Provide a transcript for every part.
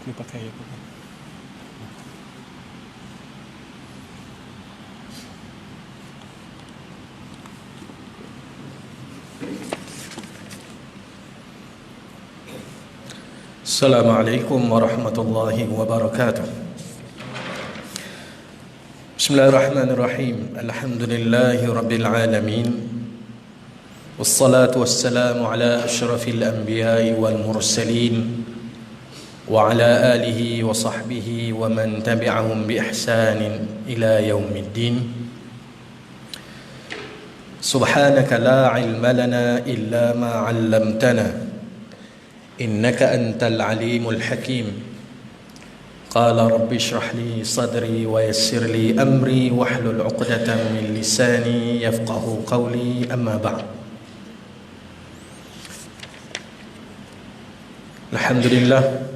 Dia pakai apa kan? Assalamualaikum warahmatullahi wabarakatuh. Bismillahirrahmanirrahim. Alhamdulillahi rabbil alamin. Wassalatu wassalamu ala asyrafil anbiya'i wal mursalin wa ala alihi wa sahbihi wa man tabi'ahum bi ihsanin ila yaumiddin. Subhanaka la ilma lana illa ma 'allamtana innaka antal alimul hakim. Qala rabbi shrah li sadri wa yassir li amri wahlul 'uqdatam min lisani yafqahu qawli, amma ba'd. Alhamdulillah,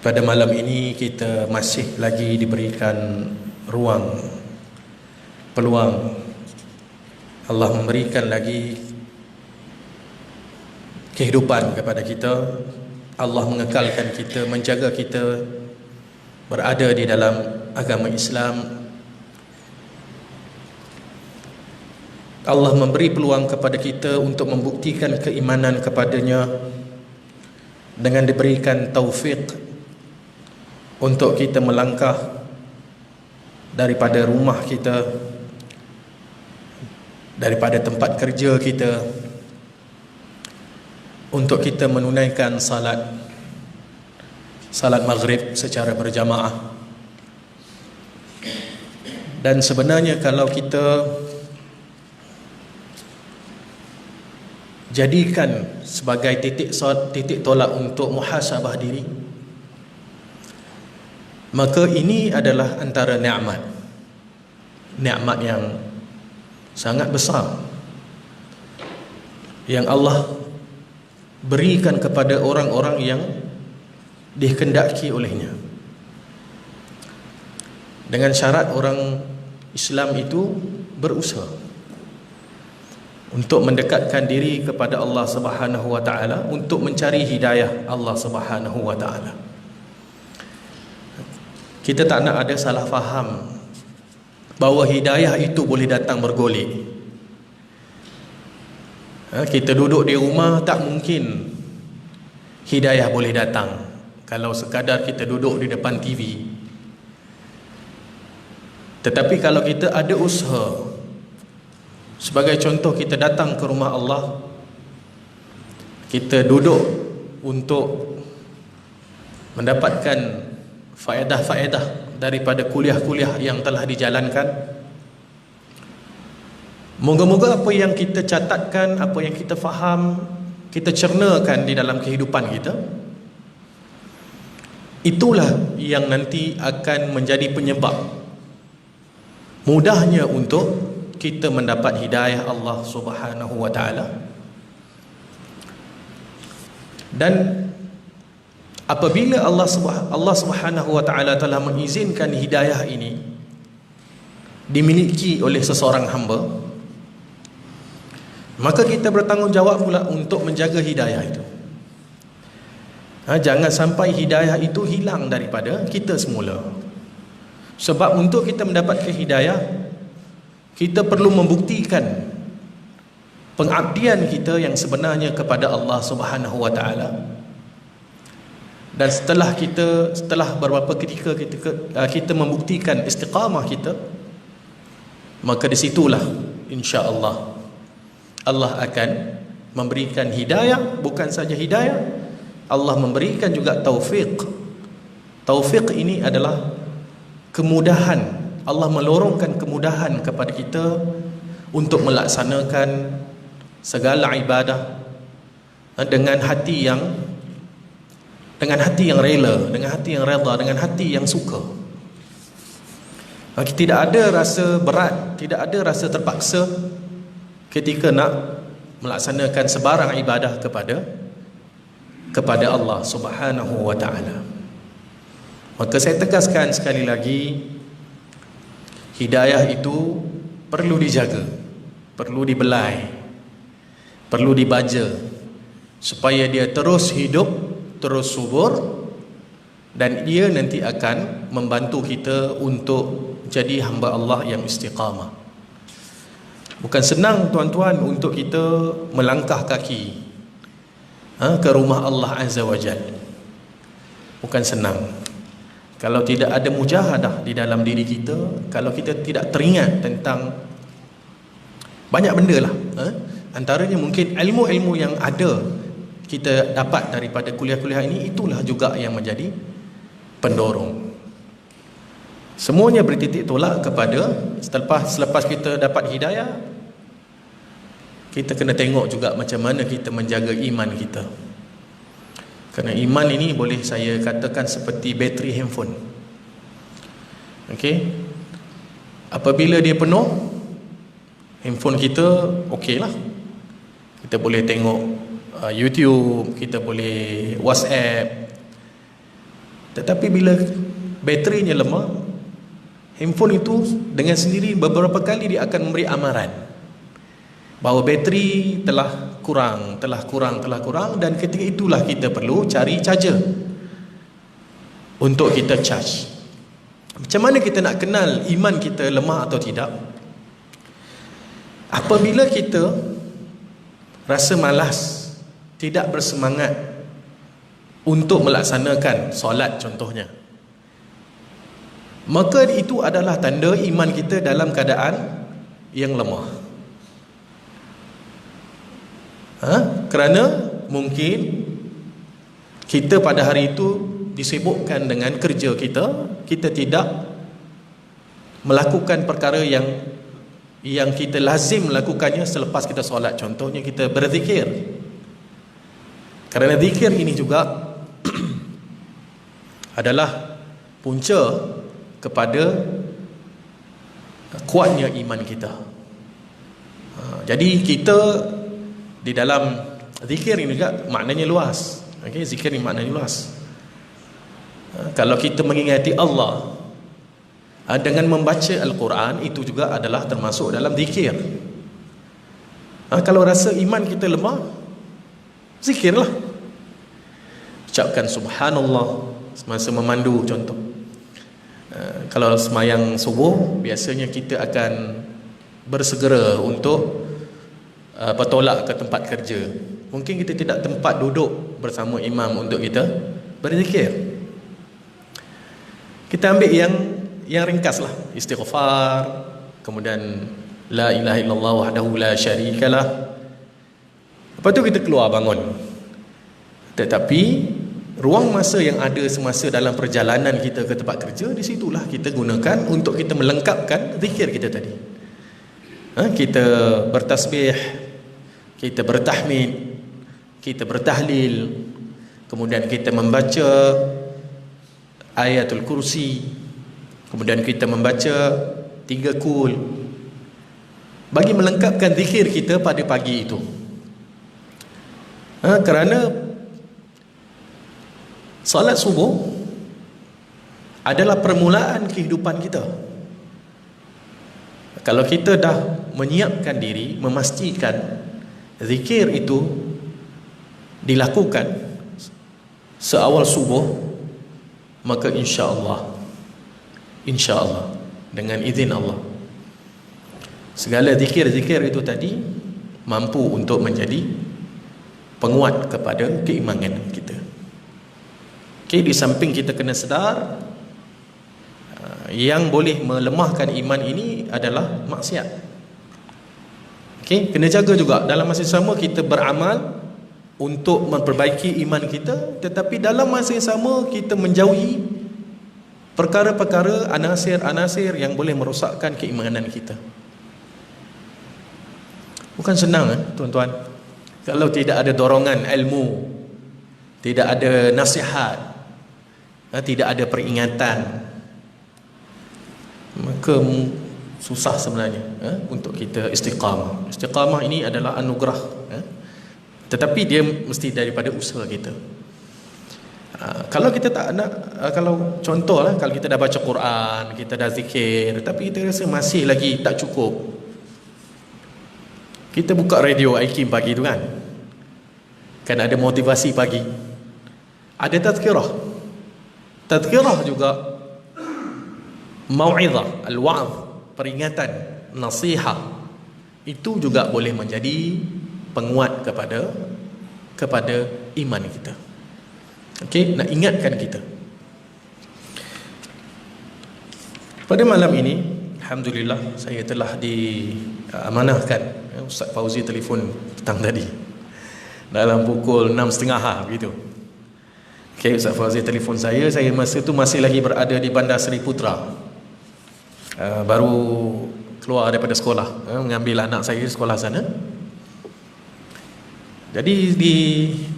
pada malam ini kita masih lagi diberikan ruang, peluang. Allah memberikan lagi kehidupan kepada kita. Allah mengekalkan kita, menjaga kita berada di dalam agama Islam. Allah memberi peluang kepada kita untuk membuktikan keimanan kepadanya dengan diberikan taufik untuk kita melangkah daripada rumah kita, daripada tempat kerja kita, untuk kita menunaikan salat maghrib secara berjamaah. Dan sebenarnya kalau kita jadikan sebagai titik tolak untuk muhasabah diri, maka ini adalah antara nikmat yang sangat besar yang Allah berikan kepada orang-orang yang dikehendaki olehnya, dengan syarat orang Islam itu berusaha untuk mendekatkan diri kepada Allah Subhanahu wa taala, untuk mencari hidayah Allah Subhanahu wa taala. Kita tak nak ada salah faham bahawa hidayah itu boleh datang bergolek. Kita duduk di rumah, tak mungkin hidayah boleh datang kalau sekadar kita duduk di depan TV. Tetapi kalau kita ada usaha, sebagai contoh, kita datang ke rumah Allah, kita duduk untuk mendapatkan faedah-faedah daripada kuliah-kuliah yang telah dijalankan. Moga-moga apa yang kita catatkan, apa yang kita faham, kita cernakan di dalam kehidupan kita, itulah yang nanti akan menjadi penyebab mudahnya untuk kita mendapat hidayah Allah Subhanahu wa taala. Dan apabila Allah Subhanahu wa taala telah mengizinkan hidayah ini dimiliki oleh seseorang hamba, maka kita bertanggungjawab pula untuk menjaga hidayah itu. Jangan sampai hidayah itu hilang daripada kita semula. Sebab untuk kita mendapatkan hidayah, kita perlu membuktikan pengabdian kita yang sebenarnya kepada Allah Subhanahu wa taala. Dan setelah beberapa ketika kita membuktikan istiqamah kita, maka disitulah insya-Allah Allah akan memberikan hidayah. Bukan saja hidayah, Allah memberikan juga taufik. Taufik ini adalah kemudahan. Allah melorongkan kemudahan kepada kita untuk melaksanakan segala ibadah dengan hati yang rela, dengan hati yang redha, dengan hati yang suka. Tidak ada rasa berat, tidak ada rasa terpaksa ketika nak melaksanakan sebarang ibadah kepada Allah Subhanahu wa taala. Maka saya tegaskan sekali lagi, hidayah itu perlu dijaga, perlu dibelai, perlu dibaca, supaya dia terus hidup, terus subur, dan ia nanti akan membantu kita untuk jadi hamba Allah yang istiqamah. Bukan senang tuan-tuan untuk kita melangkah kaki ke rumah Allah Azza wa Jalla. Bukan senang. Kalau tidak ada mujahadah di dalam diri kita, kalau kita tidak teringat tentang banyak benda lah, antaranya mungkin ilmu-ilmu yang ada kita dapat daripada kuliah-kuliah ini, itulah juga yang menjadi pendorong. Semuanya bertitik tolak kepada selepas kita dapat hidayah, kita kena tengok juga macam mana kita menjaga iman kita. Kerana iman ini boleh saya katakan seperti bateri handphone. Okey. Apabila dia penuh, handphone kita okey lah. Kita boleh tengok YouTube, kita boleh WhatsApp. Tetapi bila baterinya lemah, handphone itu dengan sendiri beberapa kali dia akan memberi amaran bahawa bateri telah kurang, dan ketika itulah kita perlu cari charger untuk kita charge. Macam mana kita nak kenal iman kita lemah atau tidak? Apabila kita rasa malas, tidak bersemangat untuk melaksanakan solat contohnya, maka itu adalah tanda iman kita dalam keadaan yang lemah. Kerana mungkin kita pada hari itu disibukkan dengan kerja kita, kita tidak melakukan perkara yang kita lazim melakukannya selepas kita solat. Contohnya kita berzikir. Kerana zikir ini juga adalah punca kepada kuatnya iman kita. Jadi kita di dalam zikir ini juga maknanya luas. Okey, zikir ini maknanya luas. Kalau kita mengingati Allah dengan membaca Al-Quran, itu juga adalah termasuk dalam zikir. Kalau rasa iman kita lemah, zikirlah. Ucapkan subhanallah semasa memandu contoh. Kalau semayang subuh, biasanya kita akan bersegera untuk bertolak ke tempat kerja. Mungkin kita tidak tempat duduk bersama imam untuk kita berzikir. Kita ambil yang ringkas lah, istighfar, kemudian la ilaha illallah wahdahu la syarikalah. Lepas tu kita keluar bangun. Tetapi ruang masa yang ada semasa dalam perjalanan kita ke tempat kerja, di situlah kita gunakan untuk kita melengkapkan zikir kita tadi. Kita bertasbih, kita bertahmid, kita bertahlil, kemudian kita membaca ayatul kursi, kemudian kita membaca 3 kul, bagi melengkapkan zikir kita pada pagi itu. Kerana salat subuh adalah permulaan kehidupan kita. Kalau kita dah menyiapkan diri, memastikan zikir itu dilakukan seawal subuh, maka insya-Allah dengan izin Allah, segala zikir-zikir itu tadi mampu untuk menjadi penguat kepada keimanan kita. Okey, di samping kita kena sedar yang boleh melemahkan iman ini adalah maksiat. Okey, kena jaga juga dalam masa yang sama kita beramal untuk memperbaiki iman kita, tetapi dalam masa yang sama kita menjauhi perkara-perkara anasir-anasir yang boleh merosakkan keimanan kita. Bukan senang tuan-tuan. Kalau tidak ada dorongan ilmu, tidak ada nasihat, tidak ada peringatan, maka susah sebenarnya untuk kita istiqamah. Istiqamah ini adalah anugerah, tetapi dia mesti daripada usaha kita. Kalau kita tak nak, kalau contohlah, kalau kita dah baca Quran, kita dah zikir, tapi kita rasa masih lagi tak cukup, kita buka radio IKIM pagi tu kan, Kan ada motivasi pagi, ada tazkirah. Tazkirah juga mau'izah, al-wa'z, peringatan, nasihat, itu juga boleh menjadi penguat kepada iman kita. Okey, nak ingatkan kita. Pada malam ini, alhamdulillah, saya telah diamanahkan. Ustaz Fauzi telefon petang tadi dalam pukul 6.30 begitu. Okey, Ustaz Fauzi telefon saya masa tu masih lagi berada di Bandar Seri Putra. Baru keluar daripada sekolah, mengambil anak saya di sekolah sana. Jadi di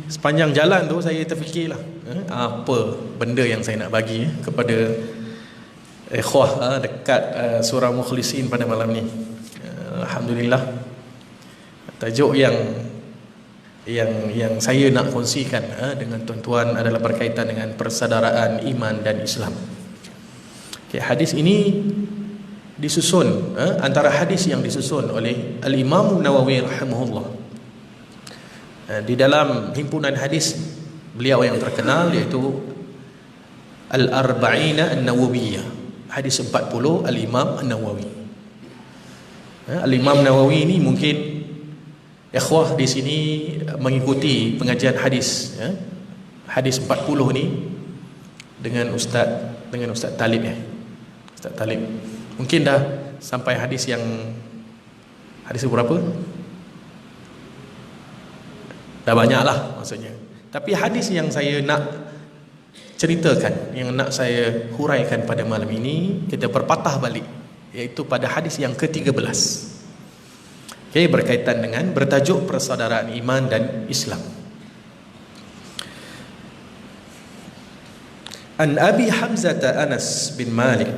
sepanjang jalan tu saya terfikirlah, apa benda yang saya nak bagi kepada ikhwah dekat surah Mukhlisin pada malam ni. Alhamdulillah, tajuk yang saya nak kongsikan dengan tuan-tuan adalah berkaitan dengan persaudaraan iman dan Islam. Okay, hadis ini disusun, antara hadis yang disusun oleh Al-Imam Nawawi rahimahullah. Di dalam himpunan hadis beliau yang terkenal, iaitu Al-Arba'ina An-Nawawiyah, hadis 40 Al-Imam An-Nawawi. Al-Imam Nawawi ini mungkin ikhwah di sini mengikuti pengajian hadis, hadis 40 ni dengan Ustaz Talib, Ustaz Talib. Mungkin dah sampai hadis berapa? Dah banyak lah maksudnya. Tapi hadis yang saya nak ceritakan, yang nak saya huraikan pada malam ini, kita berpatah balik, iaitu pada hadis yang ke-13. Okay, berkaitan dengan bertajuk persaudaraan iman dan Islam. An Abi Hamzah Anas bin Malik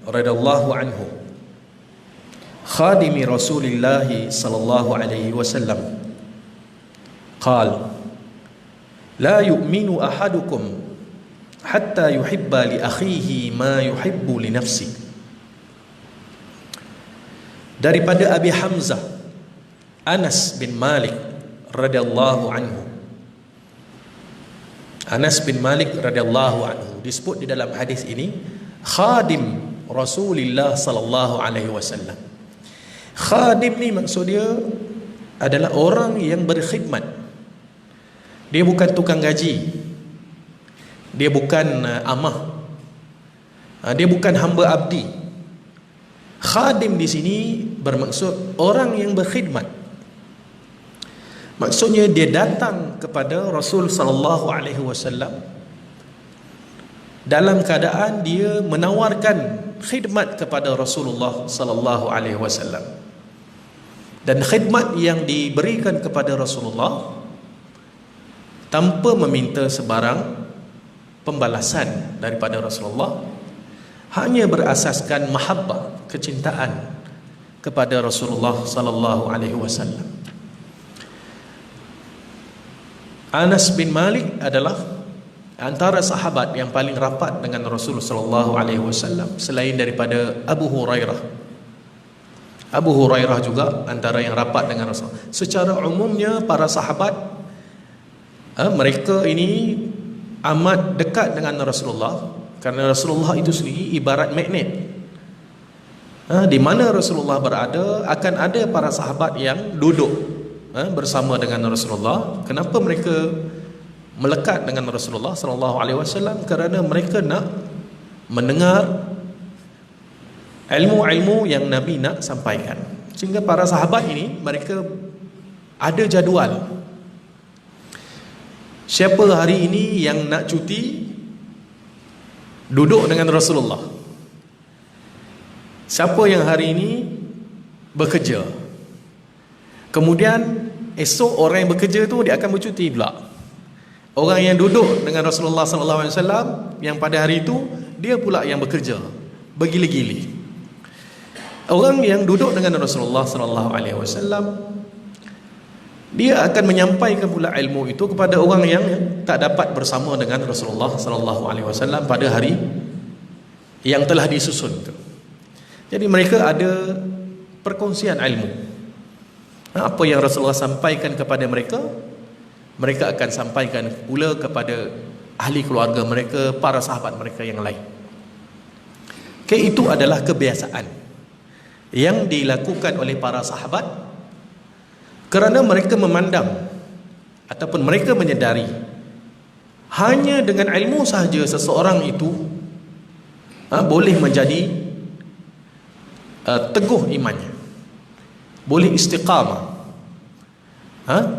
radhiyallahu anhu, khadimi Rasulillah sallallahu alaihi wasallam, qala la yu'minu ahadukum hatta yuhibba li akhihi ma yuhibbu li nafsi. Daripada Abi Hamzah Anas bin Malik radhiyallahu anhu. Anas bin Malik radhiyallahu anhu disebut di dalam hadis ini khadim Rasulullah sallallahu alaihi wasallam. Khadim ni maksud dia adalah orang yang berkhidmat. Dia bukan tukang gaji, dia bukan amah, dia bukan hamba abdi. Khadim di sini bermaksud orang yang berkhidmat. Maksudnya dia datang kepada Rasul sallallahu alaihi wasallam dalam keadaan dia menawarkan khidmat kepada Rasulullah sallallahu alaihi wasallam. Dan khidmat yang diberikan kepada Rasulullah tanpa meminta sebarang pembalasan daripada Rasulullah, hanya berasaskan mahabbah, kecintaan kepada Rasulullah sallallahu alaihi wasallam. Anas bin Malik adalah antara sahabat yang paling rapat dengan Rasulullah sallallahu alaihi wasallam selain daripada Abu Hurairah. Abu Hurairah juga antara yang rapat dengan Rasul. Secara umumnya para sahabat mereka ini amat dekat dengan Rasulullah, kerana Rasulullah itu sendiri ibarat magnet. Di mana Rasulullah berada akan ada para sahabat yang duduk bersama dengan Rasulullah. Kenapa mereka melekat dengan Rasulullah sallallahu alaihi wasallam? Kerana mereka nak mendengar ilmu-ilmu yang Nabi nak sampaikan. Sehingga para sahabat ini mereka ada jadual. Siapa hari ini yang nak cuti duduk dengan Rasulullah? Siapa yang hari ini bekerja? Kemudian esok orang yang bekerja tu dia akan bercuti pula. Orang yang duduk dengan Rasulullah sallallahu alaihi wasallam yang pada hari itu dia pula yang bekerja bergili-gili. Orang yang duduk dengan Rasulullah sallallahu alaihi wasallam dia akan menyampaikan pula ilmu itu kepada orang yang tak dapat bersama dengan Rasulullah sallallahu alaihi wasallam pada hari yang telah disusun itu. Jadi mereka ada perkongsian ilmu. Apa yang Rasulullah sampaikan kepada mereka, mereka akan sampaikan pula kepada ahli keluarga mereka, para sahabat mereka yang lain. Itu adalah kebiasaan yang dilakukan oleh para sahabat, kerana mereka memandang ataupun mereka menyedari hanya dengan ilmu sahaja seseorang itu boleh menjadi teguh imannya, boleh istiqamah.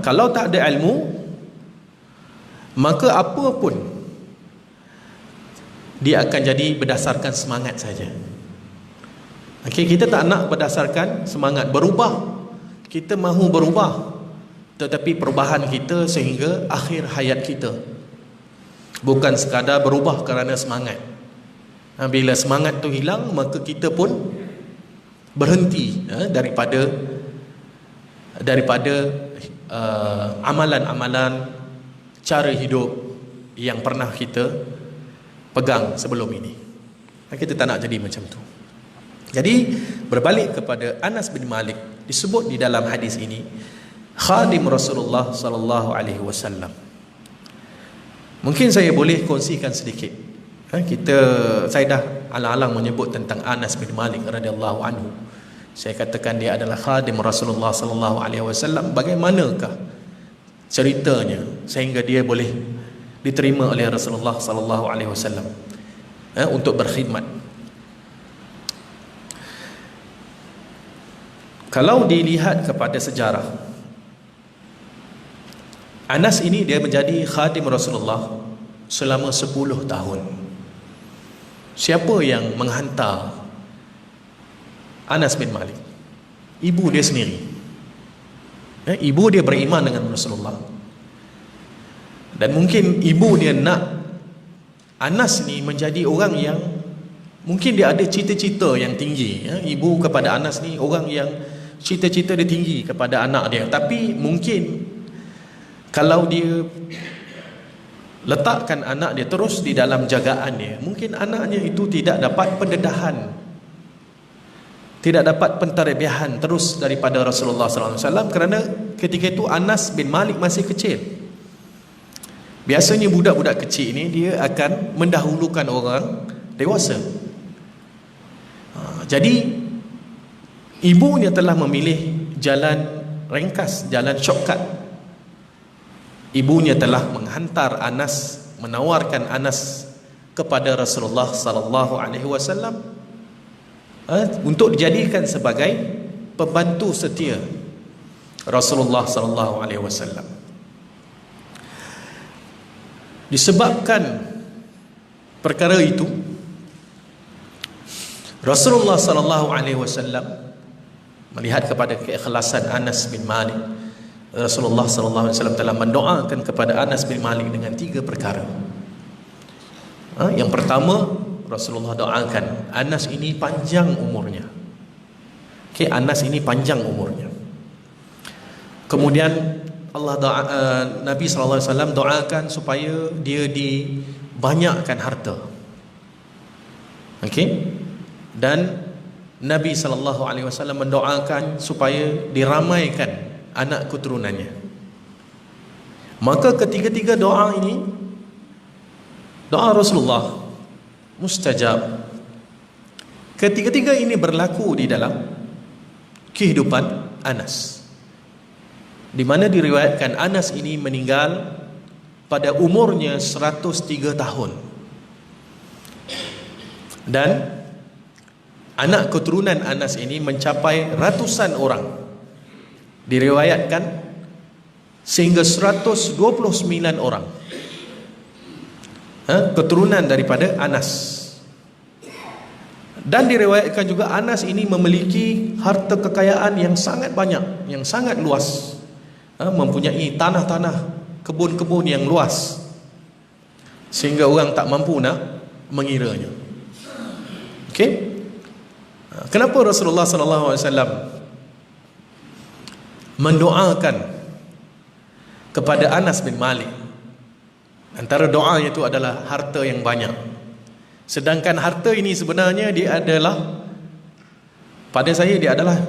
Kalau tak ada ilmu, maka apa pun dia akan jadi berdasarkan semangat saja. Kita tak nak berdasarkan semangat. Berubah, kita mahu berubah, tetapi perubahan kita sehingga akhir hayat kita, bukan sekadar berubah kerana semangat. Bila semangat tu hilang, maka kita pun berhenti daripada amalan-amalan, cara hidup yang pernah kita pegang sebelum ini. Kita tak nak jadi macam tu. Jadi berbalik kepada Anas bin Malik, disebut di dalam hadis ini khadim Rasulullah sallallahu alaihi wasallam. Mungkin saya boleh kongsikan sedikit. Saya dah alang-alang menyebut tentang Anas bin Malik radhiyallahu anhu. Saya katakan dia adalah khadim Rasulullah sallallahu alaihi wasallam. Bagaimanakah ceritanya sehingga dia boleh diterima oleh Rasulullah sallallahu alaihi wasallam untuk berkhidmat? Kalau dilihat kepada sejarah, Anas ini dia menjadi khadim Rasulullah selama 10 tahun. Siapa yang menghantar Anas bin Malik? Ibu dia sendiri. Ibu dia beriman dengan Rasulullah, dan mungkin ibu dia nak Anas ni menjadi orang yang mungkin dia ada cita-cita yang tinggi. Ibu kepada Anas ni orang yang cita-cita dia tinggi kepada anak dia, tapi mungkin kalau dia letakkan anak dia terus di dalam jagaan dia, mungkin anaknya itu tidak dapat pendedahan, tidak dapat pentarbiahan terus daripada Rasulullah SAW, kerana ketika itu Anas bin Malik masih kecil. Biasanya budak-budak kecil ini dia akan mendahulukan orang dewasa. Jadi ibunya telah memilih jalan ringkas, jalan shortcut. Ibunya telah menghantar Anas, menawarkan Anas kepada Rasulullah sallallahu alaihi wasallam untuk dijadikan sebagai pembantu setia Rasulullah sallallahu alaihi wasallam. Disebabkan perkara itu, Rasulullah sallallahu alaihi wasallam melihat kepada keikhlasan Anas bin Malik, Rasulullah sallallahu alaihi wasallam telah mendoakan kepada Anas bin Malik dengan 3 perkara. Yang pertama, Rasulullah doakan Anas ini panjang umurnya. Anas ini panjang umurnya. Kemudian Nabi sallallahu alaihi wasallam doakan supaya dia dibanyakkan harta. Dan Nabi sallallahu alaihi wasallam mendoakan supaya diramaikan anak keturunannya. Maka ketiga-tiga doa ini, doa Rasulullah mustajab. Ketiga-tiga ini berlaku di dalam kehidupan Anas, di mana diriwayatkan Anas ini meninggal pada umurnya 103 tahun. Dan anak keturunan Anas ini mencapai ratusan orang. Diriwayatkan sehingga 129 orang keturunan daripada Anas. Dan diriwayatkan juga Anas ini memiliki harta kekayaan yang sangat banyak, yang sangat luas, mempunyai tanah-tanah, kebun-kebun yang luas, sehingga orang tak mampu nak mengiranya. Kenapa Rasulullah sallallahu alaihi wasallam mendoakan kepada Anas bin Malik? Antara doa itu adalah harta yang banyak. Sedangkan harta ini sebenarnya dia adalah, pada saya dia adalah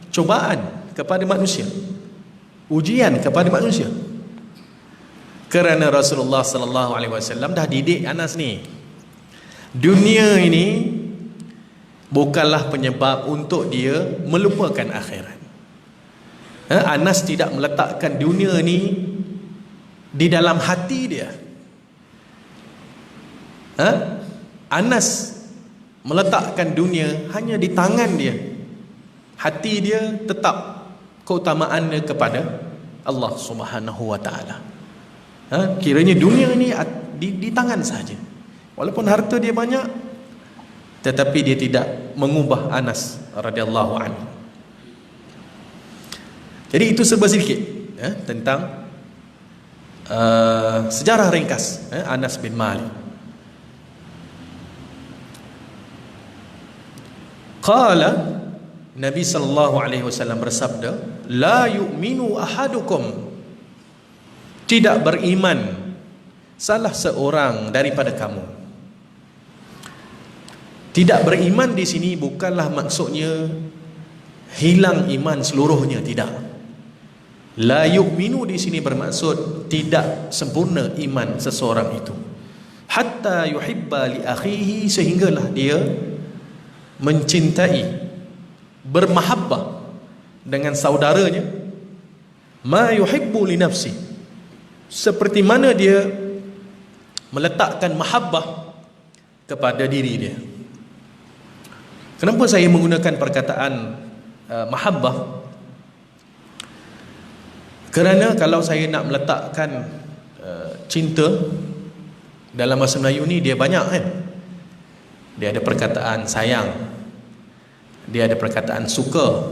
cubaan kepada manusia, ujian kepada manusia. Kerana Rasulullah sallallahu alaihi wasallam dah didik Anas ni, dunia ini bukanlah penyebab untuk dia melupakan akhirat. Anas tidak meletakkan dunia ni di dalam hati dia. Anas meletakkan dunia hanya di tangan dia. Hati dia tetap keutamaannya kepada Allah Subhanahu wa taala. Kiranya dunia ni di tangan saja. Walaupun harta dia banyak, tetapi dia tidak mengubah Anas radhiyallahu anhu. Jadi itu serba sedikit tentang sejarah ringkas Anas bin Malik. Qala, Nabi sallallahu alaihi wasallam bersabda, la yu'minu ahadukum, tidak beriman salah seorang daripada kamu. Tidak beriman di sini bukanlah maksudnya hilang iman seluruhnya, tidak. La yu'minu di sini bermaksud tidak sempurna iman seseorang itu. Hatta yuhibba li akhihi, sehinggalah dia mencintai, bermahabbah dengan saudaranya, ma yuhibbu li nafsi, seperti mana dia meletakkan mahabbah kepada diri dia. Kenapa saya menggunakan perkataan mahabbah? Kerana kalau saya nak meletakkan cinta dalam bahasa Melayu ni, dia banyak kan. Dia ada perkataan sayang, dia ada perkataan suka,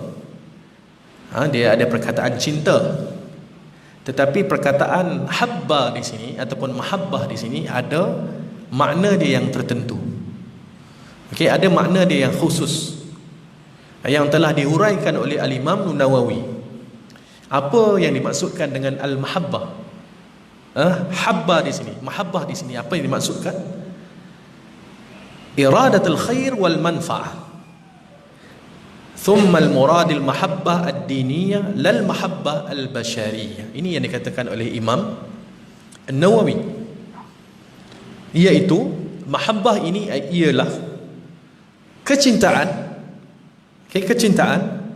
dia ada perkataan cinta. Tetapi perkataan habba di sini ataupun mahabbah di sini ada makna dia yang tertentu. Okey, ada makna dia yang khusus yang telah diuraikan oleh Al-Imam Nawawi. Apa yang dimaksudkan dengan al-mahabbah? Habba di sini, mahabbah di sini apa yang dimaksudkan? Iradatul khair wal manfa'ah. Thumma al-murad al-mahabbah ad-diniyah lal mahabbah al-bashariyah. Ini yang dikatakan oleh Imam Nawawi, iaitu mahabbah ini ialah kecintaan. Kecintaan,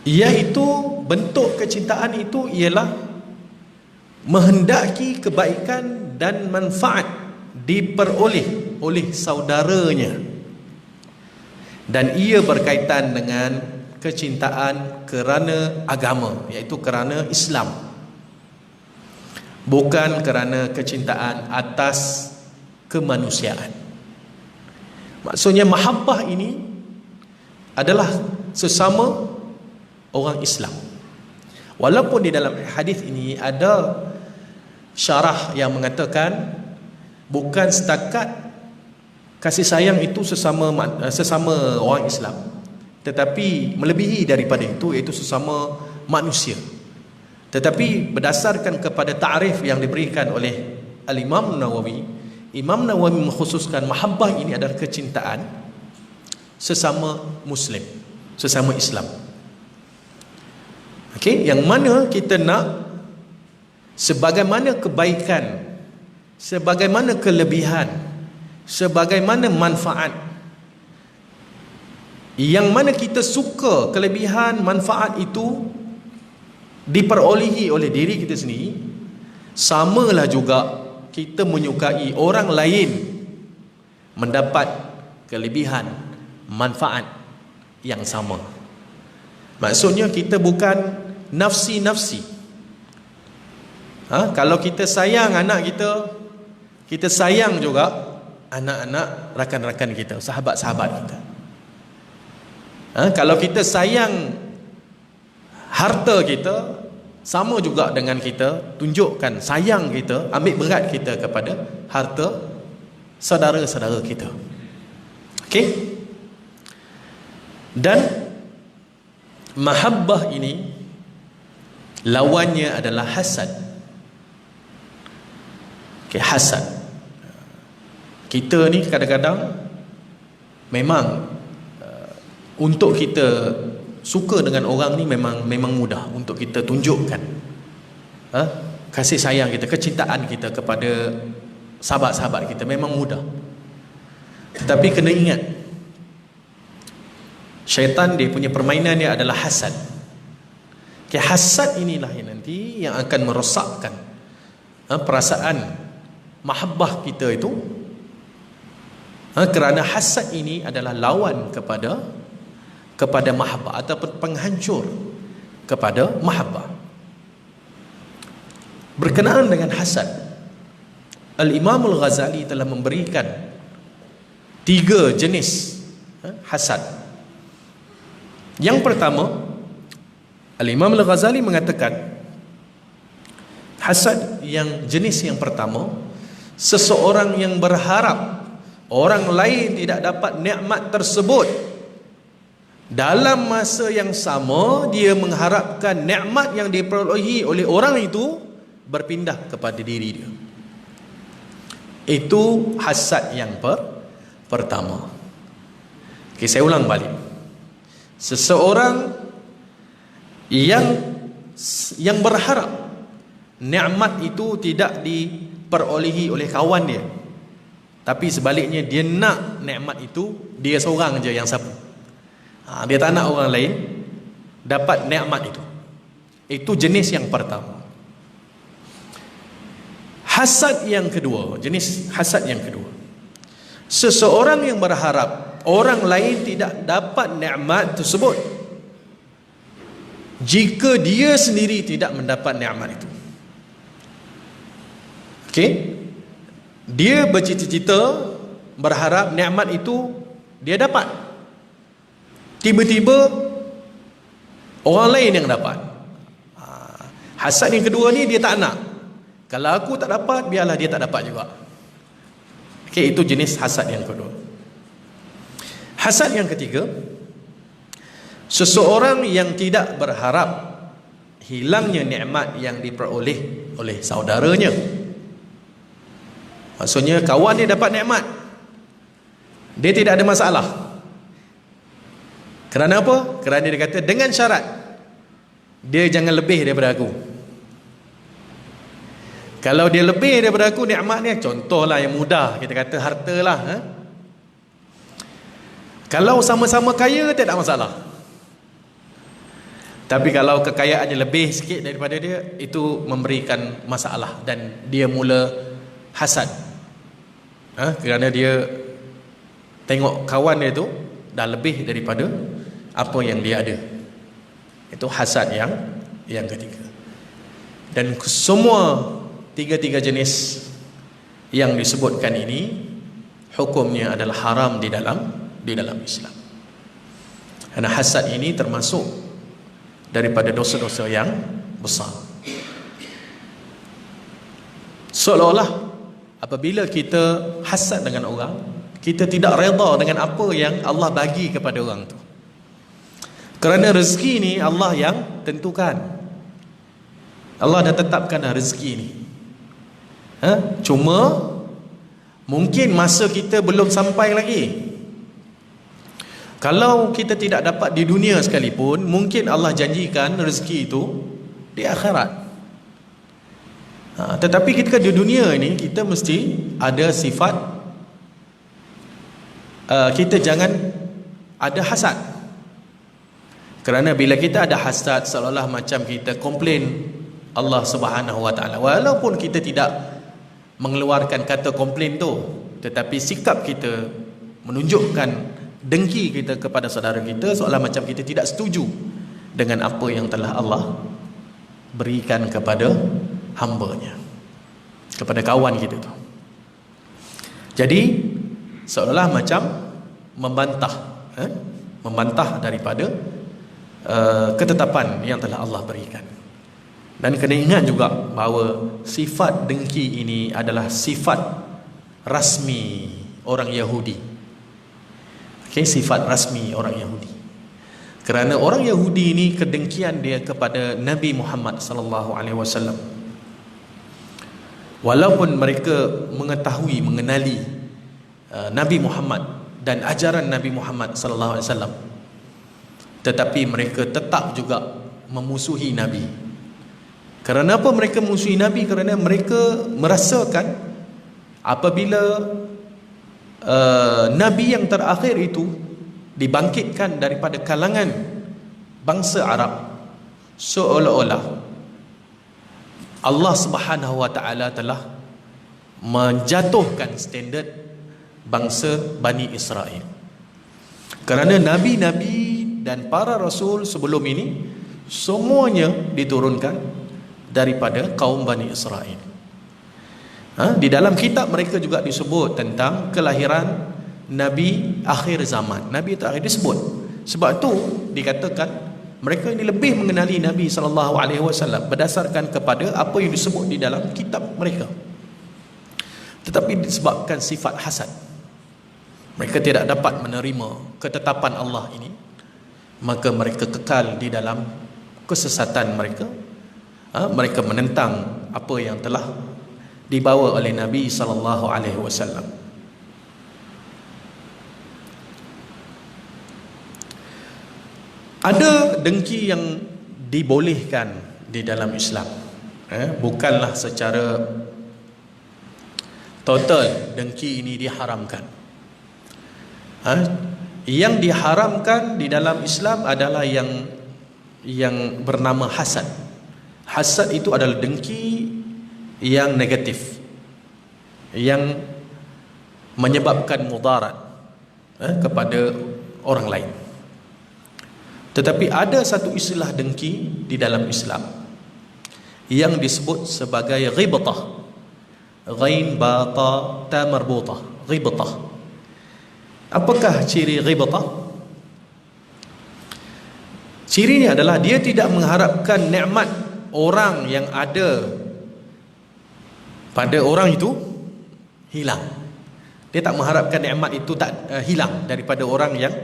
iaitu bentuk kecintaan itu ialah menghendaki kebaikan dan manfaat diperoleh oleh saudaranya, dan ia berkaitan dengan kecintaan kerana agama, iaitu kerana Islam, bukan kerana kecintaan atas kemanusiaan. Maksudnya mahabbah ini adalah sesama orang Islam. Walaupun di dalam hadis ini ada syarah yang mengatakan bukan setakat kasih sayang itu sesama orang Islam, tetapi melebihi daripada itu, iaitu sesama manusia. Tetapi berdasarkan kepada ta'rif yang diberikan oleh Al-Imam Nawawi, Imam Nawawi mengkhususkan mahabbah ini adalah kecintaan sesama Muslim, sesama Islam. Okey, yang mana kita nak sebagaimana kebaikan, sebagaimana kelebihan, sebagaimana manfaat, yang mana kita suka kelebihan manfaat itu diperolehi oleh diri kita sendiri, samalah juga kita menyukai orang lain mendapat kelebihan manfaat yang sama. Maksudnya kita bukan nafsi-nafsi. Kalau kita sayang anak kita, kita sayang juga anak-anak rakan-rakan kita, sahabat-sahabat kita. Kalau kita sayang harta kita, sama juga dengan kita tunjukkan sayang kita, ambil berat kita kepada harta saudara-saudara kita. Okey? Dan mahabbah ini lawannya adalah hasad. Okey, hasad. Kita ni kadang-kadang memang untuk kita suka dengan orang ni memang mudah untuk kita tunjukkan kasih sayang kita, kecintaan kita kepada sahabat-sahabat kita memang mudah. Tetapi kena ingat, syaitan dia punya permainan dia adalah hasad. Hasad inilah yang nanti yang akan merosakkan perasaan mahabbah kita itu. Kerana hasad ini adalah lawan kepada mahabbah ataupun penghancur kepada mahabbah. Berkenaan dengan hasad, Al-Imam Al-Ghazali telah memberikan 3 jenis hasad. Yang pertama, Al-Imam Al-Ghazali mengatakan hasad yang jenis yang pertama, seseorang yang berharap orang lain tidak dapat nikmat tersebut, dalam masa yang sama dia mengharapkan nikmat yang diperolehi oleh orang itu berpindah kepada diri dia. Itu hasad yang pertama. Saya ulang balik. Seseorang yang berharap nikmat itu tidak diperolehi oleh kawan dia, tapi sebaliknya dia nak nikmat itu dia seorang je yang sapu. Dia tak nak orang lain dapat nikmat itu. Itu jenis yang pertama. Hasad yang kedua, jenis hasad yang kedua, seseorang yang berharap orang lain tidak dapat nikmat tersebut jika dia sendiri tidak mendapat nikmat itu. Dia bercita-cita berharap nikmat itu dia dapat, tiba-tiba orang lain yang dapat. Hasad yang kedua ni dia tak nak, kalau aku tak dapat biarlah dia tak dapat juga. Itu jenis hasad yang kedua. Hasad yang ketiga, seseorang yang tidak berharap hilangnya nikmat yang diperoleh oleh saudaranya. Maksudnya kawan dia dapat nikmat, dia tidak ada masalah. Kerana apa? Kerana dia kata dengan syarat dia jangan lebih daripada aku. Kalau dia lebih daripada aku nikmatnya, contohlah yang mudah kita kata harta lah. Kalau sama-sama kaya tak ada masalah. Tapi kalau kekayaannya lebih sikit daripada dia, itu memberikan masalah dan dia mula hasad. Kerana dia tengok kawan dia tu dah lebih daripada apa yang dia ada. Itu hasad yang ketiga. Dan semua tiga-tiga jenis yang disebutkan ini hukumnya adalah haram di dalam Islam. Karena hasad ini termasuk daripada dosa-dosa yang besar. Seolah-olah apabila kita hasad dengan orang, kita tidak redha dengan apa yang Allah bagi kepada orang tu. Kerana rezeki ni Allah yang tentukan. Allah dah tetapkan dah rezeki ni. Cuma mungkin masa kita belum sampai lagi. Kalau kita tidak dapat di dunia sekalipun, mungkin Allah janjikan rezeki itu di akhirat. Tetapi ketika di dunia ini, kita mesti ada sifat, kita jangan ada hasad. Kerana bila kita ada hasad, seolah-olah macam kita komplain Allah Subhanahu Wa Taala. Walaupun kita tidak mengeluarkan kata komplain tu, tetapi sikap kita menunjukkan dengki kita kepada saudara kita, seolah macam kita tidak setuju dengan apa yang telah Allah berikan kepada hamba-Nya, kepada kawan kita tu. Jadi seolah macam membantah daripada ketetapan yang telah Allah berikan. Dan kena ingat juga bahawa sifat dengki ini adalah sifat rasmi orang Yahudi. Sifat rasmi orang Yahudi. Kerana orang Yahudi ini kedengkian dia kepada Nabi Muhammad sallallahu alaihi wasallam. Walaupun mereka mengetahui, mengenali Nabi Muhammad dan ajaran Nabi Muhammad sallallahu alaihi wasallam, tetapi mereka tetap juga memusuhi Nabi. Kerana apa mereka musuhi Nabi? Kerana mereka merasakan apabila Nabi yang terakhir itu dibangkitkan daripada kalangan bangsa Arab, seolah-olah Allah Subhanahu wa taala telah menjatuhkan standard bangsa Bani Israel. Kerana nabi-nabi dan para rasul sebelum ini semuanya diturunkan daripada kaum Bani Israel. Di dalam kitab mereka juga disebut tentang kelahiran Nabi akhir zaman. Nabi terakhir disebut. Sebab tu dikatakan mereka ini lebih mengenali Nabi SAW berdasarkan kepada apa yang disebut di dalam kitab mereka. Tetapi disebabkan sifat hasad, mereka tidak dapat menerima ketetapan Allah ini, maka mereka kekal di dalam kesesatan mereka. Mereka menentang apa yang telah dibawa oleh Nabi SAW. Ada dengki yang dibolehkan di dalam Islam, bukanlah secara total dengki ini diharamkan. Yang diharamkan di dalam Islam adalah yang bernama hasad. Hasad itu adalah dengki yang negatif, yang menyebabkan mudarat kepada orang lain. Tetapi ada satu istilah dengki di dalam Islam yang disebut sebagai ghibtah. Ghain ba ta ta marbutah, ghibtah. Apakah ciri ghibtah? Cirinya adalah dia tidak mengharapkan nikmat orang yang ada pada orang itu hilang. Dia tak mengharapkan nikmat itu tak hilang daripada orang yang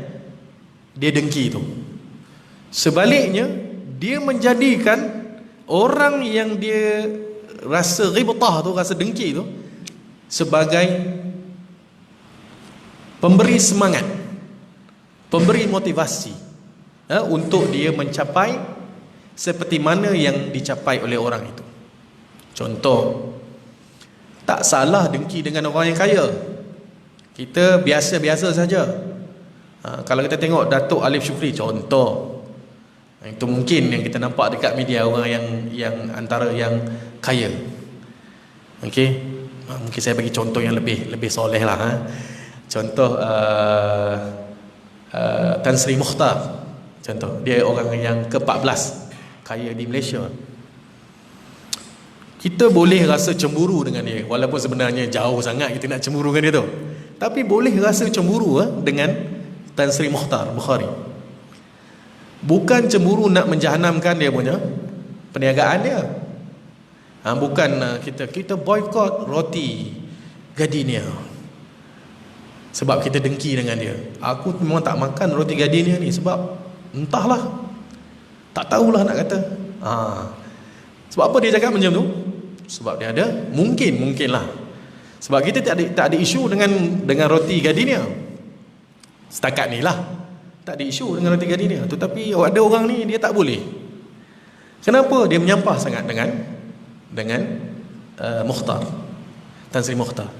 dia dengki itu. Sebaliknya, dia menjadikan orang yang dia rasa ghibtah tu, rasa dengki tu, sebagai pemberi semangat, pemberi motivasi, untuk dia mencapai seperti mana yang dicapai oleh orang itu. Contoh, tak salah dengki dengan orang yang kaya. Kita biasa-biasa saja. Kalau kita tengok Datuk Alif Shukri contoh, itu mungkin yang kita nampak dekat media, orang yang antara yang kaya. Okey, mungkin saya bagi contoh yang lebih soleh lah. Contoh Tan Sri Mukhtar. Contoh, dia orang yang ke-14 kaya di Malaysia. Kita boleh rasa cemburu dengan dia, walaupun sebenarnya jauh sangat kita nak cemburu dengan dia tu. Tapi boleh rasa cemburu dengan Tan Sri Mukhtar Bukhari. Bukan cemburu nak menjahanamkan dia punya perniagaan dia. Bukan kita boykot roti Gardenia sebab kita dengki dengan dia. Aku memang tak makan roti Gardenia ni sebab entahlah, tak tahulah nak kata. Sebab apa dia cakap macam tu? Sebab dia ada mungkinlah. Sebab kita tak ada isu dengan roti Gardenia. Setakat ni lah tak ada isu dengan roti Gardenia. Tetapi ada orang ni dia tak boleh. Kenapa? Dia menyampah sangat dengan Mukhtar, Tan Sri Mukhtar.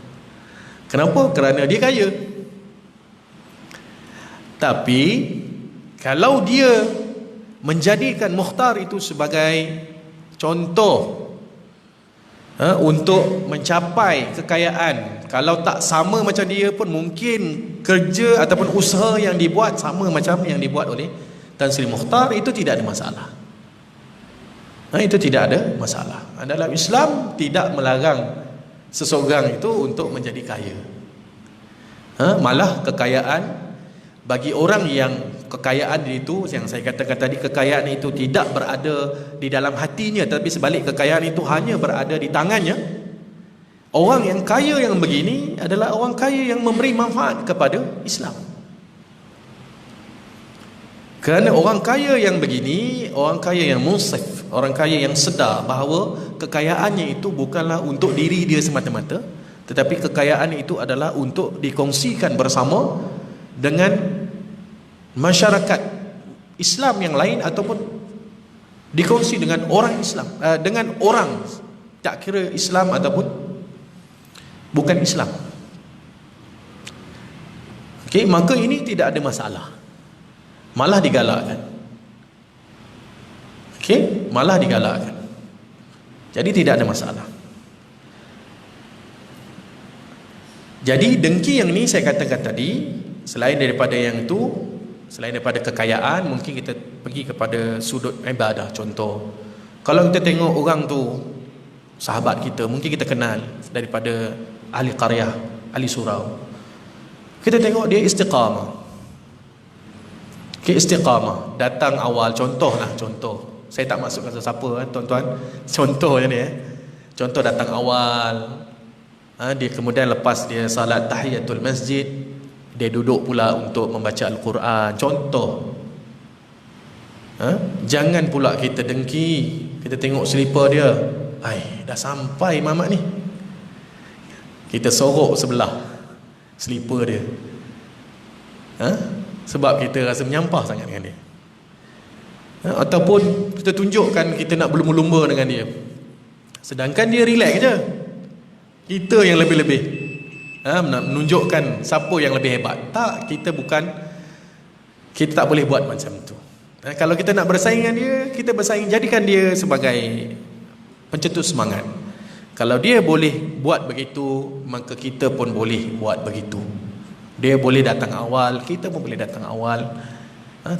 Kenapa? Kerana dia kaya. Tapi kalau dia menjadikan Mukhtar itu sebagai contoh untuk mencapai kekayaan, kalau tak sama macam dia pun mungkin kerja ataupun usaha yang dibuat sama macam yang dibuat oleh Tan Sri Mukhtar, itu tidak ada masalah. Itu tidak ada masalah. Dalam Islam tidak melarang seseorang itu untuk menjadi kaya. Malah kekayaan bagi orang yang kekayaan itu, yang saya katakan tadi, kekayaan itu tidak berada di dalam hatinya, tapi sebalik kekayaan itu hanya berada di tangannya. Orang yang kaya yang begini adalah orang kaya yang memberi manfaat kepada Islam. Kerana orang kaya yang begini, orang kaya yang munsif, orang kaya yang sedar bahawa kekayaannya itu bukanlah untuk diri dia semata-mata, tetapi kekayaan itu adalah untuk dikongsikan bersama dengan masyarakat Islam yang lain ataupun dikongsi dengan orang Islam, dengan orang tak kira Islam ataupun bukan Islam. Okey, maka ini tidak ada masalah, malah digalakkan. Okey, malah digalakkan. Jadi tidak ada masalah. Jadi dengki yang ni saya katakan tadi, selain daripada yang tu, selain daripada kekayaan, mungkin kita pergi kepada sudut ibadah. Contoh, kalau kita tengok orang tu sahabat kita, mungkin kita kenal daripada ahli qaryah, ahli surau, kita tengok dia istiqamah. Okay, istiqamah, datang awal. Contoh, saya tak masukkan siapa tuan-tuan, contoh je ni contoh datang awal, dia kemudian lepas dia salat tahiyatul masjid, dia duduk pula untuk membaca Al-Quran. Contoh, jangan pula kita dengki, kita tengok selipar dia, dah sampai mamak ni, kita sorok sebelah selipar dia, sebab kita rasa menyampah sangat dengan dia. Ataupun kita tunjukkan kita nak berlumba-lumba dengan dia, sedangkan dia relax je. Kita yang lebih-lebih nak menunjukkan siapa yang lebih hebat. Tak, kita tak boleh buat macam tu. Kalau kita nak bersaing dengan dia, kita bersaing, jadikan dia sebagai pencetus semangat. Kalau dia boleh buat begitu, maka kita pun boleh buat begitu. Dia boleh datang awal, kita pun boleh datang awal,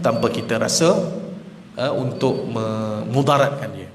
tanpa kita rasa untuk memudaratkan dia.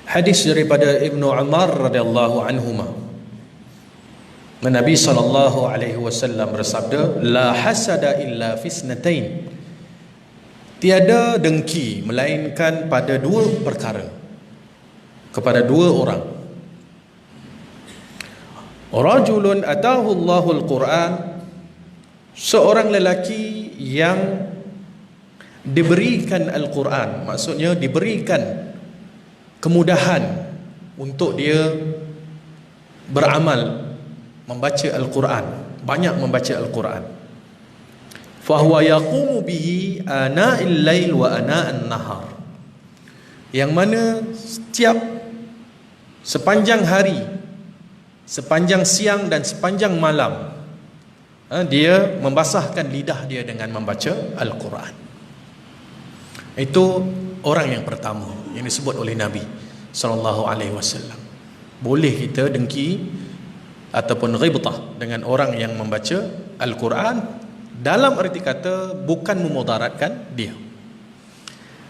Hadis daripada Ibnu Umar radhiyallahu anhuma, Nabi sallallahu alaihi wasallam bersabda, la hasada illa fisnatain, tiada dengki melainkan pada dua perkara, kepada dua orang. Rajulun atahu Allahul Quran, seorang lelaki yang diberikan Al-Quran, maksudnya diberikan kemudahan untuk dia beramal, membaca Al-Quran, banyak membaca Al-Quran. Fahuwa yaqumu bihi ana'il lail wa ana'an nahar, yang mana setiap sepanjang hari, sepanjang siang dan sepanjang malam, dia membasahkan lidah dia dengan membaca Al-Quran. Itu orang yang pertama yang disebut oleh Nabi sallallahu alaihi wasallam. Boleh kita dengki ataupun ghibtah dengan orang yang membaca Al-Quran, dalam arti kata bukan memudaratkan dia.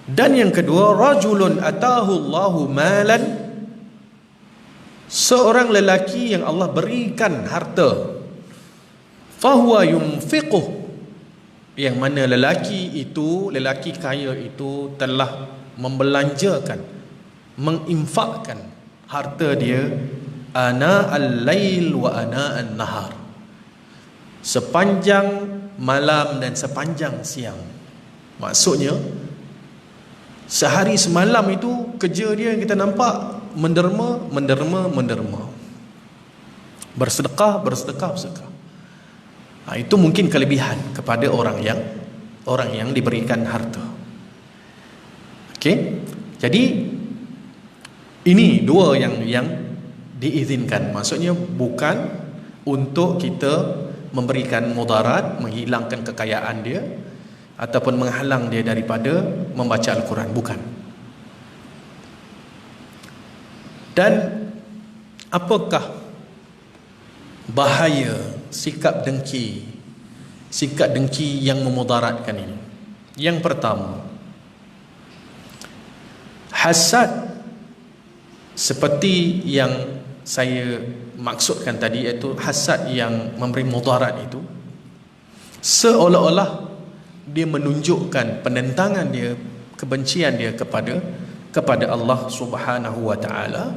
Dan yang kedua, rajulun atahu Allahu malan, seorang lelaki yang Allah berikan harta, fahuwa yunfiquh, yang mana lelaki kaya itu telah membelanjakan, menginfakkan harta dia ana al-lail wa ana an-nahar, sepanjang malam dan sepanjang siang. Maksudnya sehari semalam itu kerja dia yang kita nampak menderma, bersedekah. Itu mungkin kelebihan kepada orang yang diberikan harta. Okey, jadi ini dua yang diizinkan. Maksudnya bukan untuk kita memberikan mudarat, menghilangkan kekayaan dia ataupun menghalang dia daripada membaca Al-Quran, bukan. Dan apakah bahaya sikap dengki yang memudaratkan ini? Yang pertama, hasad, seperti yang saya maksudkan tadi, iaitu hasad yang memberi mudarat itu, seolah-olah dia menunjukkan penentangan dia, kebencian dia kepada Allah Subhanahu wa taala.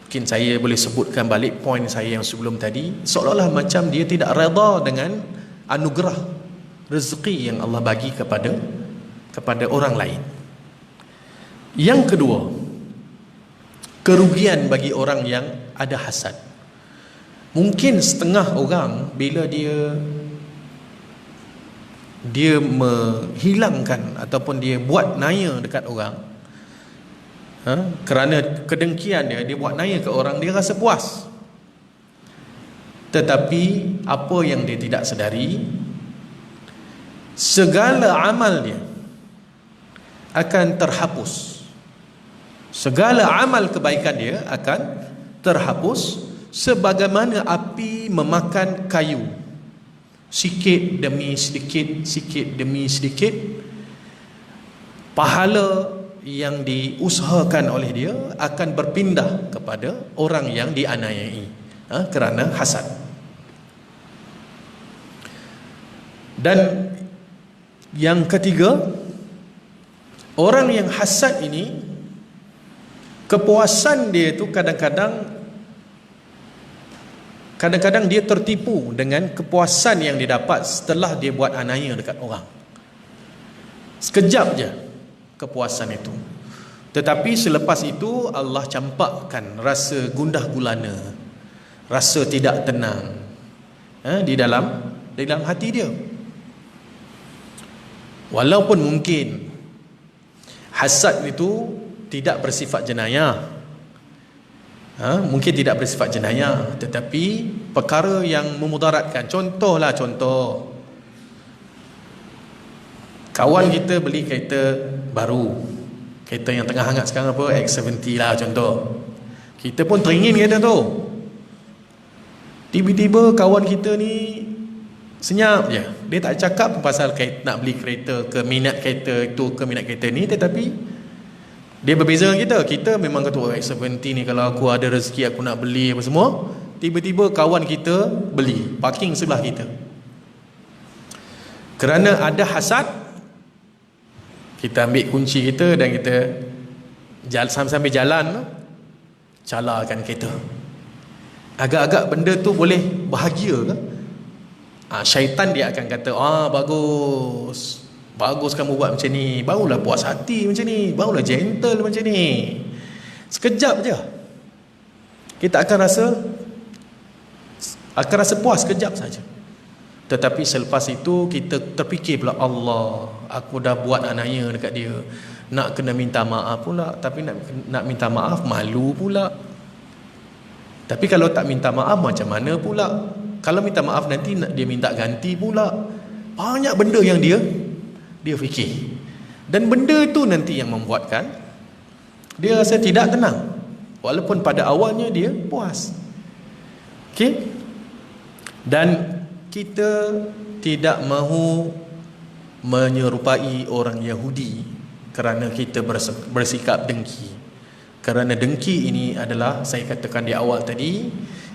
Mungkin saya boleh sebutkan balik poin saya yang sebelum tadi, seolah-olah macam dia tidak redha dengan anugerah rezeki yang Allah bagi kepada orang lain. Yang kedua, kerugian bagi orang yang ada hasad. Mungkin setengah orang bila dia menghilangkan ataupun dia buat naya dekat orang, kerana kedengkian dia buat naya ke orang, dia rasa puas. Tetapi apa yang dia tidak sedari, segala amal dia akan terhapus. Segala amal kebaikan dia akan terhapus, sebagaimana api memakan kayu, sikit demi sedikit, pahala yang diusahakan oleh dia akan berpindah kepada orang yang dianiayai kerana hasad. Dan yang ketiga, orang yang hasad ini, kepuasan dia itu kadang-kadang dia tertipu dengan kepuasan yang didapat setelah dia buat aniaya dekat orang. Sekejap je kepuasan itu, tetapi selepas itu Allah campakkan rasa gundah gulana, rasa tidak tenang di dalam hati dia. Walaupun mungkin hasad itu tidak bersifat jenayah, mungkin tidak bersifat jenayah, tetapi perkara yang memudaratkan. Contoh kawan kita beli kereta baru, kereta yang tengah hangat sekarang apa, X70 lah contoh. Kita pun teringin kereta tu. Tiba-tiba kawan kita ni Senyap je. Dia tak cakap pasal nak beli kereta ke, minat kereta itu ke, minat kereta ni. Tetapi dia berbeza dengan kita. Kita memang kata X70 ni kalau aku ada rezeki aku nak beli apa semua. Tiba-tiba kawan kita beli, parking sebelah kita. Kerana ada hasad, kita ambil kunci kita dan kita sambil jalan calakan kereta. Agak-agak benda tu boleh bahagia ke? Syaitan dia akan kata, bagus kamu buat macam ni, barulah puas hati macam ni, barulah gentle macam ni. Sekejap je kita akan rasa puas sekejap saja. Tetapi selepas itu kita terfikir pula, Allah, aku dah buat anaknya dekat dia, nak kena minta maaf pula. Tapi nak minta maaf malu pula. Tapi kalau tak minta maaf macam mana pula? Kalau minta maaf nanti dia minta ganti pula. Banyak benda yang dia fikir. Dan benda itu nanti yang membuatkan dia rasa tidak tenang, walaupun pada awalnya dia puas. Okey? Dan kita tidak mahu menyerupai orang Yahudi kerana kita bersikap dengki. Kerana dengki ini adalah, saya katakan di awal tadi,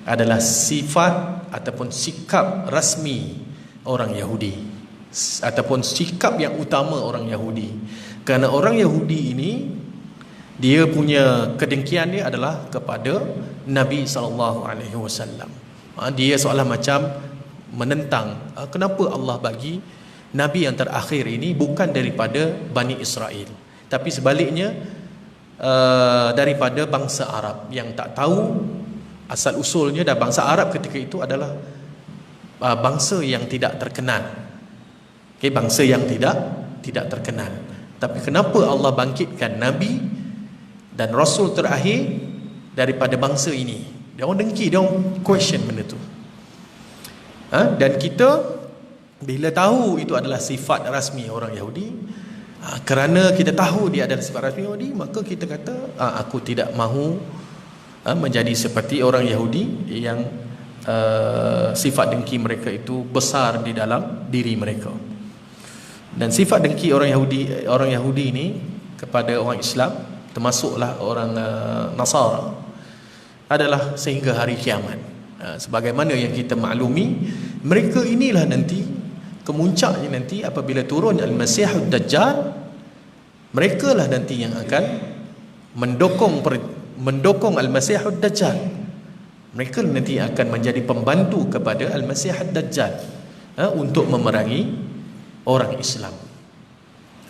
adalah sifat ataupun sikap rasmi orang Yahudi, ataupun sikap yang utama orang Yahudi. Kerana orang Yahudi ini, dia punya kedengkian dia adalah kepada Nabi SAW. Dia seolah macam menentang, kenapa Allah bagi Nabi yang terakhir ini bukan daripada Bani Israel, tapi sebaliknya daripada bangsa Arab yang tak tahu asal usulnya. Dan bangsa Arab ketika itu adalah bangsa yang tidak terkenal. Okay, bangsa yang tidak terkenal. Tapi kenapa Allah bangkitkan Nabi dan Rasul terakhir daripada bangsa ini? Dia orang dengki, dia orang question benda tu. Dan kita bila tahu itu adalah sifat rasmi orang Yahudi, kerana kita tahu dia adalah sifat rasmi Yahudi, maka kita kata, aku tidak mahu menjadi seperti orang Yahudi yang sifat dengki mereka itu besar di dalam diri mereka. Dan sifat dengki orang Yahudi ini kepada orang Islam, termasuklah orang Nasara, adalah sehingga hari kiamat. Sebagaimana yang kita maklumi, mereka inilah nanti kemuncaknya nanti apabila turun Al-Masihud Dajjal, mereka lah nanti yang akan mendokong Al-Masihud Dajjal. Mereka nanti akan menjadi pembantu kepada Al-Masihud Dajjal untuk memerangi orang Islam.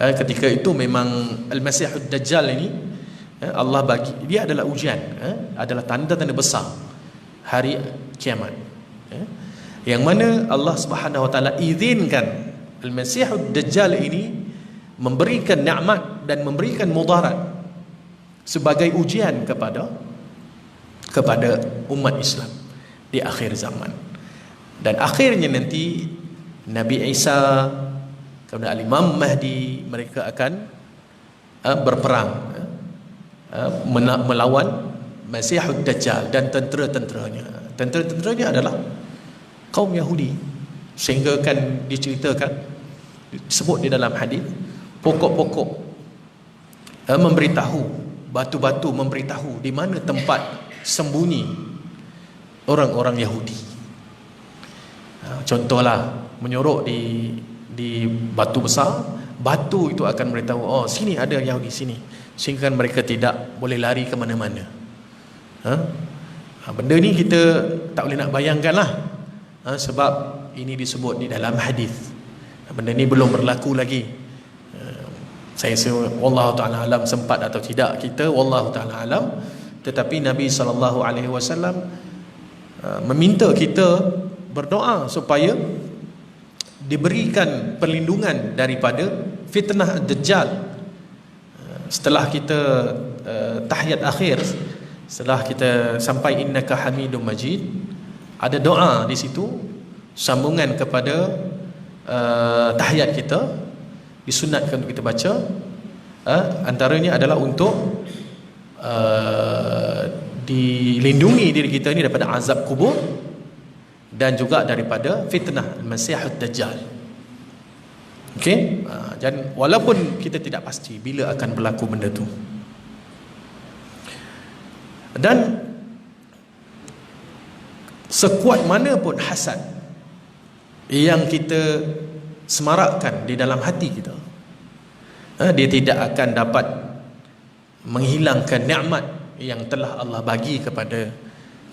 Ketika itu memang Al-Masihud Dajjal ini, Allah bagi dia adalah ujian, adalah tanda-tanda besar hari kiamat, yang mana Allah Subhanahu Wa Taala izinkan Al-Masihud Dajjal ini memberikan nikmat dan memberikan mudarat sebagai ujian kepada umat Islam di akhir zaman. Dan akhirnya nanti Nabi Isa, kemudian Al-Imam Mahdi, mereka akan berperang melawan Masihud Dajjal dan tentera-tenteranya. Tentera-tenteranya adalah kaum Yahudi, sehingga kan diceritakan, disebut di dalam hadis, pokok-pokok memberitahu, batu-batu memberitahu di mana tempat sembunyi orang-orang Yahudi. Contohlah menyorok di batu besar, batu itu akan memberitahu, oh sini ada Yahudi sini, sehingga mereka tidak boleh lari ke mana-mana. Benda ni kita tak boleh nak bayangkan lah, sebab ini disebut di dalam hadis. Benda ni belum berlaku lagi. Saya rasa wallahu ta'ala alam sempat atau tidak kita, wallahu ta'ala alam. Tetapi Nabi SAW meminta kita berdoa supaya diberikan perlindungan daripada fitnah Dajjal. Setelah kita tahiyat akhir, setelah kita sampai innaka hamidum majid, ada doa di situ sambungan kepada tahiyat kita, disunatkan untuk kita baca. Antaranya adalah untuk dilindungi diri kita ni daripada azab kubur dan juga daripada fitnah Masihud Dajjal. Okey, dan walaupun kita tidak pasti bila akan berlaku benda tu. Dan sekuat mana pun hasad yang kita semarakkan di dalam hati kita, dia tidak akan dapat menghilangkan nikmat yang telah Allah bagi kepada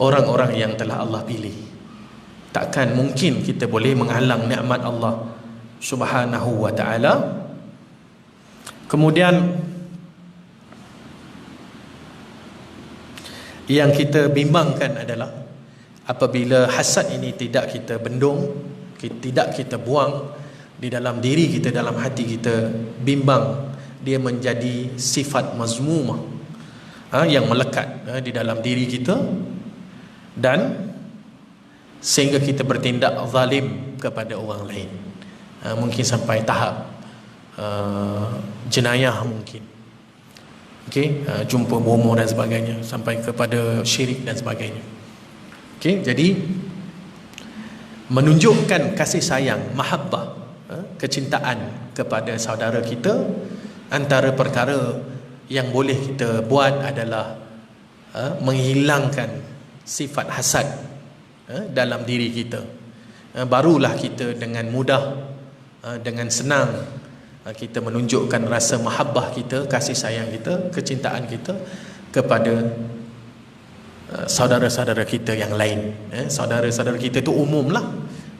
orang-orang yang telah Allah pilih. Takkan mungkin kita boleh menghalang nikmat Allah Subhanahu wa ta'ala. Kemudian yang kita bimbangkan adalah apabila hasad ini tidak kita bendung, tidak kita buang di dalam diri kita, dalam hati kita, bimbang, dia menjadi sifat mazmumah yang melekat di dalam diri kita, dan sehingga kita bertindak zalim kepada orang lain, mungkin sampai tahap jenayah mungkin. Okey, jumpa bomoh dan sebagainya, sampai kepada syirik dan sebagainya. Okey, jadi menunjukkan kasih sayang, mahabbah, kecintaan kepada saudara kita, antara perkara yang boleh kita buat adalah menghilangkan sifat hasad dalam diri kita. Barulah kita dengan mudah, dengan senang kita menunjukkan rasa mahabbah kita, kasih sayang kita, kecintaan kita kepada saudara-saudara kita yang lain. Saudara-saudara kita itu umum lah.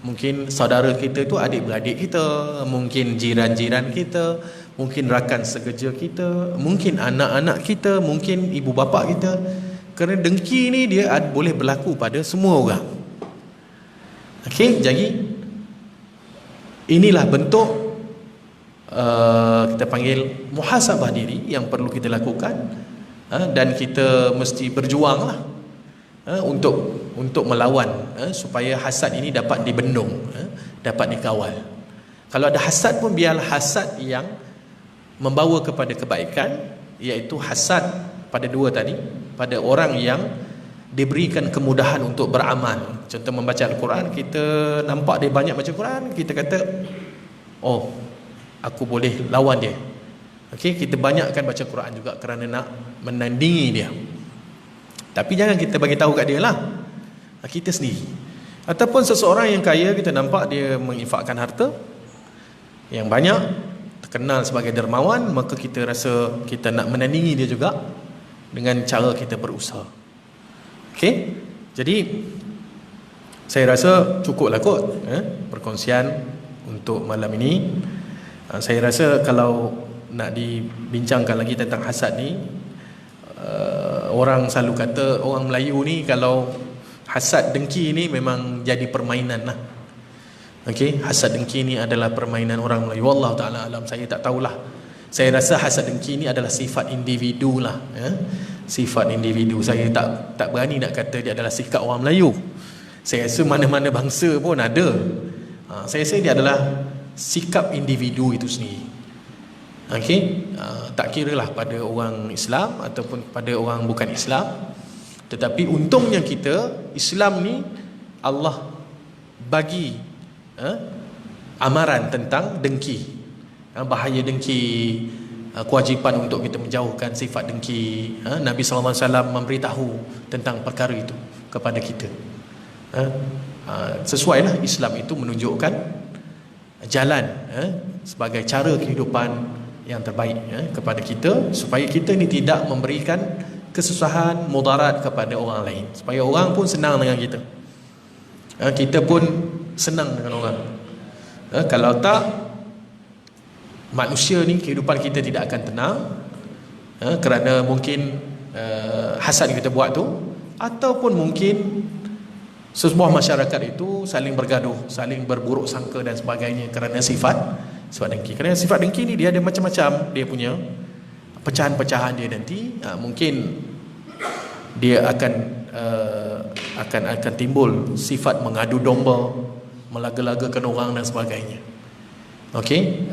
Mungkin saudara kita itu adik-beradik kita, mungkin jiran-jiran kita, mungkin rakan sekerja kita, mungkin anak-anak kita, mungkin ibu bapa kita. Kerana dengki ni dia boleh berlaku pada semua orang. Okey, jadi inilah bentuk kita panggil muhasabah diri yang perlu kita lakukan, dan kita mesti berjuang lah untuk melawan, supaya hasad ini dapat dibendung, dapat dikawal. Kalau ada hasad pun biarlah hasad yang membawa kepada kebaikan, iaitu hasad pada dua tadi, pada orang yang diberikan kemudahan untuk beramal. Contoh membaca Al-Quran, kita nampak dia banyak baca Quran, kita kata, oh, aku boleh lawan dia. Okey, kita banyakkan baca Quran juga kerana nak menandingi dia. Tapi jangan kita bagi tahu kat dia lah, kita sendiri. Ataupun seseorang yang kaya, kita nampak dia menginfakkan harta yang banyak, terkenal sebagai dermawan, maka kita rasa kita nak menandingi dia juga dengan cara kita berusaha. Okey, jadi saya rasa cukuplah kot perkongsian untuk malam ini. Saya rasa kalau nak dibincangkan lagi tentang hasad ni, orang selalu kata orang Melayu ni kalau hasad dengki ni memang jadi permainan lah. Okey, hasad dengki ni adalah permainan orang Melayu. Wallahu ta'ala alam, saya tak tahulah. Saya rasa hasad dengki ni adalah sifat individu lah, sifat individu. Saya tak berani nak kata dia adalah sikap orang Melayu. Saya rasa mana-mana bangsa pun ada. Saya rasa dia adalah sikap individu itu sendiri. Okey, tak kiralah pada orang Islam ataupun pada orang bukan Islam. Tetapi untungnya kita Islam ni Allah bagi amaran tentang dengki, bahaya dengki, kewajipan untuk kita menjauhkan sifat dengki. Nabi SAW memberitahu tentang perkara itu kepada kita. Sesuailah Islam itu menunjukkan jalan sebagai cara kehidupan yang terbaik kepada kita, supaya kita ni tidak memberikan kesusahan, mudarat kepada orang lain, supaya orang pun senang dengan kita, kita pun senang dengan orang. Kalau tak, manusia ni kehidupan kita tidak akan tenang, kerana mungkin hasad yang kita buat tu, ataupun mungkin sebuah masyarakat itu saling bergaduh, saling berburuk sangka dan sebagainya kerana sifat dengki. Kerana sifat dengki ni dia ada macam-macam, dia punya pecahan-pecahan dia nanti. Mungkin dia akan timbul sifat mengadu domba, melaga-lagakan orang dan sebagainya. Okey,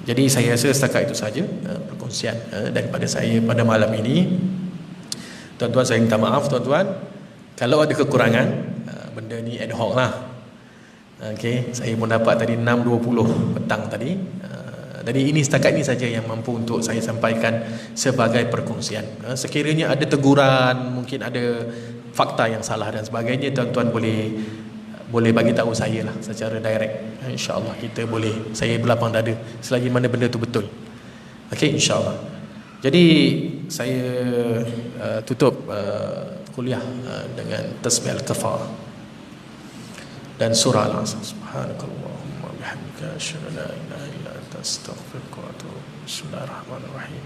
jadi saya rasa setakat itu saja perkongsian daripada saya pada malam ini. Tuan-tuan, saya minta maaf tuan-tuan kalau ada kekurangan. benda ni ad hoc lah. Okey, saya pun dapat tadi 6.20 petang tadi. Jadi ini setakat ini saja yang mampu untuk saya sampaikan sebagai perkongsian. Sekiranya ada teguran, mungkin ada fakta yang salah dan sebagainya, tuan-tuan boleh bagi tahu saya lah secara direct. InsyaAllah kita boleh, saya berlapang dada selagi mana benda tu betul. Okey, insyaAllah. Jadi saya tutup kuliah dengan tasbih al-kafar dan surah al-asr. Subhanakallahumma bihamdika asyhadu an la ilaha illa anta astaghfiruka wa atubu ilaik. Bismillahirrahmanirrahim.